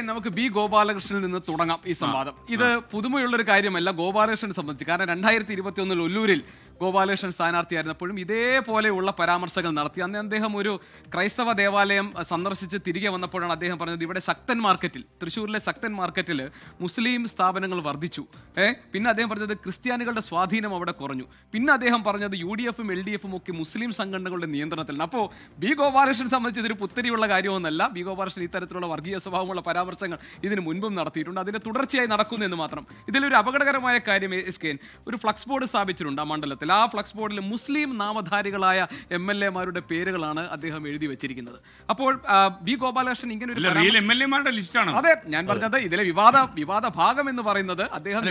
നമുക്ക് ബി ഗോപാലകൃഷ്ണനിൽ നിന്ന് തുടങ്ങാം ഈ സംവാദം. ഇത് പുതുമയുള്ളൊരു കാര്യമല്ല ഗോപാലകൃഷ്ണനെ സംബന്ധിച്ച്. കാരണം 2021 ഒല്ലൂരിൽ ഗോപാലകൃഷ്ണൻ സ്ഥാനാർത്ഥിയായിരുന്നപ്പോഴും ഇതേപോലെയുള്ള പരാമർശങ്ങൾ നടത്തി. അന്ന് അദ്ദേഹം ഒരു ക്രൈസ്തവ ദേവാലയം സന്ദർശിച്ച് തിരികെ വന്നപ്പോഴാണ് അദ്ദേഹം പറഞ്ഞത് ഇവിടെ ശക്തൻ മാർക്കറ്റിൽ, തൃശ്ശൂരിലെ ശക്തൻ മാർക്കറ്റിൽ മുസ്ലിം സ്ഥാപനങ്ങൾ വർദ്ധിച്ചു. പിന്നെ അദ്ദേഹം പറഞ്ഞത് ക്രിസ്ത്യാനികളുടെ സ്വാധീനം അവിടെ കുറഞ്ഞു. പിന്നെ അദ്ദേഹം പറഞ്ഞത് UDF-ഉം LDF-ഉം ഒക്കെ മുസ്ലിം സംഘടനകളുടെ നിയന്ത്രണത്തിലാണ്. അപ്പോൾ ബി ഗോപാലകൃഷ്ണനെ സംബന്ധിച്ച് ഇതൊരു പുത്തരിയുള്ള കാര്യമൊന്നുമല്ല. ബി ഗോപാലകൃഷ്ണൻ ഇത്തരത്തിലുള്ള വർഗീയ സ്വഭാവമുള്ള പരാമർശങ്ങൾ ഇതിന് മുൻപും നടത്തിയിട്ടുണ്ട്. അതിന്റെ തുടർച്ചയായി നടക്കുന്നു എന്ന് മാത്രം. ഇതിലൊരു അപകടകരമായ കാര്യം ഒരു ഫ്ലക്സ് ബോർഡ് സ്ഥാപിച്ചിട്ടുണ്ട് ആ മണ്ഡലത്തിൽ. ആ ഫ്ലക്സ് ബോർഡിൽ മുസ്ലിം നാമധാരികളായ MLA-മാരുടെ പേരുകളാണ് അദ്ദേഹം എഴുതി വെച്ചിരിക്കുന്നത്. അപ്പോൾ ബി ഗോപാലകൃഷ്ണൻ ഇങ്ങനെ ഒരു ലിസ്റ്റാണ്. അതെ, ഞാൻ പറഞ്ഞത് ഇതിലെ വിവാദ ഭാഗം എന്ന് പറയുന്നത് അദ്ദേഹം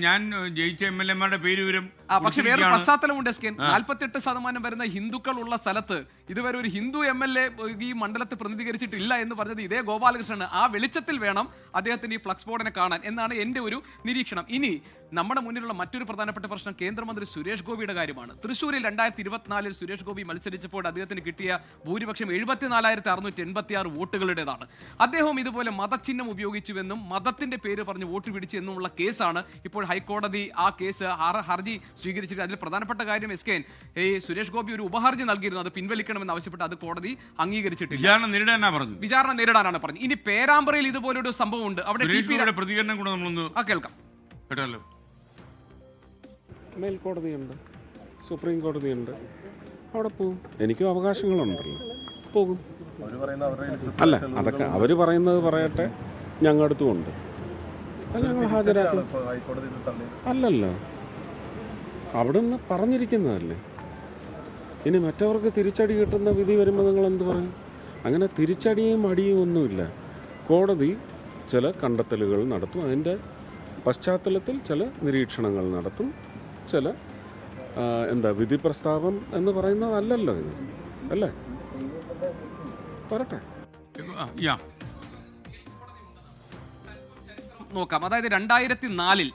ഞാൻ ജയിച്ച MLA-മാരുടെ പേര് വരും. പക്ഷെ വേറൊരു പശ്ചാത്തലമുണ്ട്. 48% വരുന്ന ഹിന്ദുക്കൾ ഉള്ള സ്ഥലത്ത് ഇതുവരെ ഒരു ഹിന്ദു MLA ഈ മണ്ഡലത്തെ പ്രതിനിധീകരിച്ചിട്ടില്ല എന്ന് പറഞ്ഞത് ഇതേ ഗോപാലകൃഷ്ണൻ. ആ വെളിച്ചത്തിൽ വേണം അദ്ദേഹത്തിന്റെ ഈ ഫ്ലക്സ് ബോർഡിനെ കാണാൻ എന്നാണ് എന്റെ ഒരു നിരീക്ഷണം. ഇനി നമ്മുടെ മുന്നിലുള്ള മറ്റൊരു പ്രധാനപ്പെട്ട പ്രശ്നം കേന്ദ്രമന്ത്രി സുരേഷ് ഗോപിയുടെ കാര്യമാണ്. തൃശ്ശൂരിൽ 2024 സുരേഷ് ഗോപി മത്സരിച്ചപ്പോൾ അദ്ദേഹത്തിന് കിട്ടിയ ഭൂരിപക്ഷം 74,686 വോട്ടുകളുടേതാണ്. അദ്ദേഹം ഇതുപോലെ മതചിഹ്നം ഉപയോഗിച്ചുവെന്നും മതത്തിന്റെ പേര് പറഞ്ഞ് വോട്ട് പിടിച്ചു എന്നുമുള്ള കേസാണ് ഇപ്പോൾ ഹൈക്കോടതി ആ കേസ് ഹർജി സ്വീകരിച്ചിട്ട്. അതിൽ പ്രധാനപ്പെട്ട കാര്യം ഈ സുരേഷ് ഗോപി ഒരു ഉപഹർജി നൽകിയിരുന്നു, അത് പിൻവലിക്കണമെന്ന് ആവശ്യപ്പെട്ട് അത് കോടതി അംഗീകരിച്ചിട്ടില്ല. വിചാരണ നേരിടാനാണ് പറഞ്ഞത്. ഇനി പേരാമ്പ്രയിൽ ഇതുപോലൊരു സംഭവം ഉണ്ട്. അവിടെ പ്രതികരണം കൂടെ നമ്മളൊന്ന് കേൾക്കാം. കേട്ടല്ലോ. മേൽക്കോടതിയുണ്ട്, സുപ്രീം കോടതിയുണ്ട്, അവിടെ പോകും. എനിക്കും അവകാശങ്ങളുണ്ടല്ലോ, പോകും. അല്ല, അതൊക്കെ അവർ പറയുന്നത് പറയട്ടെ, ഞങ്ങളുടെ അടുത്തുമുണ്ട്, അത് ഞങ്ങൾ ഹാജരാക്കും. അല്ലല്ലോ, അവിടെ നിന്ന് പറഞ്ഞിരിക്കുന്നതല്ലേ. ഇനി മറ്റവർക്ക് തിരിച്ചടി കിട്ടുന്ന വിധി വരുമ്പോൾ നിങ്ങൾ എന്ത് പറയും? അങ്ങനെ തിരിച്ചടിയും അടിയും ഒന്നുമില്ല. കോടതി ചില കണ്ടെത്തലുകൾ നടത്തും, അതിൻ്റെ പശ്ചാത്തലത്തിൽ ചില നിരീക്ഷണങ്ങൾ നടത്തും, ചില വിധി പ്രസ്താവം എന്ന് പറയുന്നതല്ലല്ലോ ഇത്, അല്ലേ? പറട്ടെ. നോക്കാം. അതായത് 2004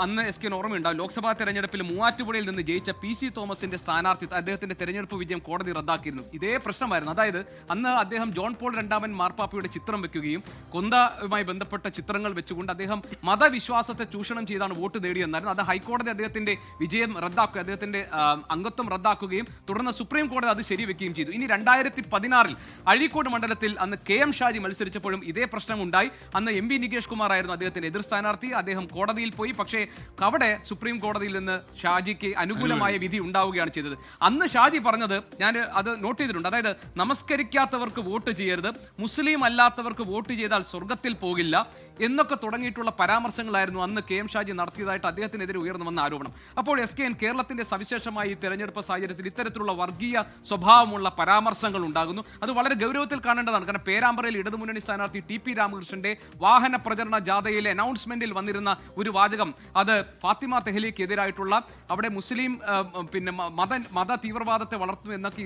അന്ന് ഓർമ്മയുണ്ടാവും, ലോക്സഭാ തെരഞ്ഞെടുപ്പിൽ മൂവാറ്റുപുഴയിൽ നിന്ന് ജയിച്ച PC തോമസിന്റെ സ്ഥാനാർത്ഥിത്വം അദ്ദേഹത്തിന്റെ തെരഞ്ഞെടുപ്പ് വിജയം കോടതി റദ്ദാക്കിയിരുന്നു. ഇതേ പ്രശ്നമായിരുന്നു. അതായത് അന്ന് അദ്ദേഹം ജോൺ പോൾ രണ്ടാമൻ മാർപ്പാപ്പയുടെ ചിത്രം വെക്കുകയും കൊന്തയുമായി ബന്ധപ്പെട്ട ചിത്രങ്ങൾ വെച്ചുകൊണ്ട് അദ്ദേഹം മതവിശ്വാസത്തെ ചൂഷണം ചെയ്താണ് വോട്ട് നേടിയെന്നായിരുന്നു. അത് ഹൈക്കോടതി അദ്ദേഹത്തിന്റെ വിജയം റദ്ദാക്കുക, അദ്ദേഹത്തിന്റെ അംഗത്വം റദ്ദാക്കുകയും തുടർന്ന് സുപ്രീം കോടതി അത് ശരിവെക്കുകയും ചെയ്തു. ഇനി 2016 അഴീക്കോട് മണ്ഡലത്തിൽ അന്ന് KM ഷാജി മത്സരിച്ചപ്പോഴും ഇതേ പ്രശ്നം ഉണ്ടായി. അന്ന് MV നികേഷ് കുമാർ ആയിരുന്നു അദ്ദേഹത്തിന്റെ എതിർ സ്ഥാനാർത്ഥി. അദ്ദേഹം കോടതിയിൽ പോയി. പക്ഷേ അവിടെ സുപ്രീം കോടതിയിൽ നിന്ന് ഷാജിക്ക് അനുകൂലമായ വിധി ഉണ്ടാവുകയാണ് ചെയ്തത്. അന്ന് ഷാജി പറഞ്ഞത് ഞാൻ അത് നോട്ട് ചെയ്തിട്ടുണ്ട്. അതായത് നമസ്കരിക്കാത്തവർക്ക് വോട്ട് ചെയ്യരുത്, മുസ്ലിം അല്ലാത്തവർക്ക് വോട്ട് ചെയ്താൽ സ്വർഗത്തിൽ പോകില്ല എന്നൊക്കെ തുടങ്ങിയിട്ടുള്ള പരാമർശങ്ങളായിരുന്നു അന്ന് KM ഷാജി നടത്തിയതായിട്ട് അദ്ദേഹത്തിനെതിരെ ഉയർന്നു വന്ന ആരോപണം. അപ്പോൾ കേരളത്തിന്റെ സവിശേഷമായ ഈ തെരഞ്ഞെടുപ്പ് സാഹചര്യത്തിൽ ഇത്തരത്തിലുള്ള വർഗീയ സ്വഭാവമുള്ള പരാമർശങ്ങൾ ഉണ്ടാകുന്നു. അത് വളരെ ഗൗരവത്തിൽ കാണേണ്ടതാണ്. കാരണം പേരാമ്പ്രയിൽ ഇടതുമുന്നണി സ്ഥാനാർത്ഥി TP രാമകൃഷ്ണന്റെ വാഹന പ്രചരണ ജാഥയിലെ അനൗൺസ്മെന്റിൽ വന്നിരുന്ന ഒരു വാചകം, അത് ഫാത്തിമ തെഹ്ലിക്ക് എതിരായിട്ടുള്ള അവിടെ മുസ്ലിം മത തീവ്രവാദത്തെ വളർത്തുന്നു എന്നൊക്കെ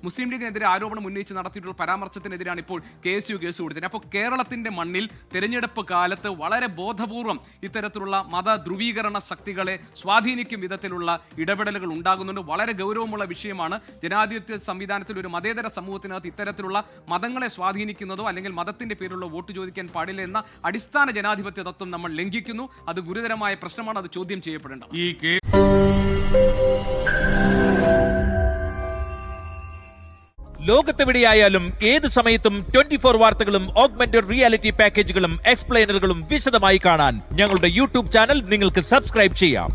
മുസ്ലിം ലീഗിനെതിരെ ആരോപണം ഉന്നയിച്ച് നടത്തിയിട്ടുള്ള പരാമർശത്തിനെതിരാണ് ഇപ്പോൾ KSU കേസ് കൊടുത്തത്. അപ്പോൾ കേരളത്തിന്റെ മണ്ണിൽ തെരഞ്ഞെടുപ്പ് കാലത്ത് വളരെ ബോധപൂർവം ഇത്തരത്തിലുള്ള മത ധ്രുവീകരണ ശക്തികളെ സ്വാധീനിക്കും വിധത്തിലുള്ള ഇടപെടലുകൾ ഉണ്ടാകുന്നുണ്ട്. വളരെ ഗൗരവമുള്ള വിഷയമാണ്. ജനാധിപത്യ സംവിധാനത്തിൽ ഒരു മതേതര സമൂഹത്തിനകത്ത് ഇത്തരത്തിലുള്ള മതങ്ങളെ സ്വാധീനിക്കുന്നതോ അല്ലെങ്കിൽ മതത്തിന്റെ പേരിലുള്ള വോട്ട് ചോദിക്കാൻ പാടില്ല എന്ന അടിസ്ഥാന ജനാധിപത്യ തത്വം നമ്മൾ ലംഘിക്കുന്നു. അത് ഗുരുതരമായ പ്രശ്നമാണ്. അത് ചോദ്യം ചെയ്യപ്പെടേണ്ടത്. ലോകത്തെവിടെയായാലും ഏത് സമയത്തും 24 വാർത്തകളും ഓഗ്മെന്റഡ് റിയാലിറ്റി പാക്കേജുകളും എക്സ്പ്ലെയിനറുകളും വിശദമായി കാണാൻ ഞങ്ങളുടെ YouTube ചാനൽ നിങ്ങൾക്ക് സബ്സ്ക്രൈബ് ചെയ്യാം.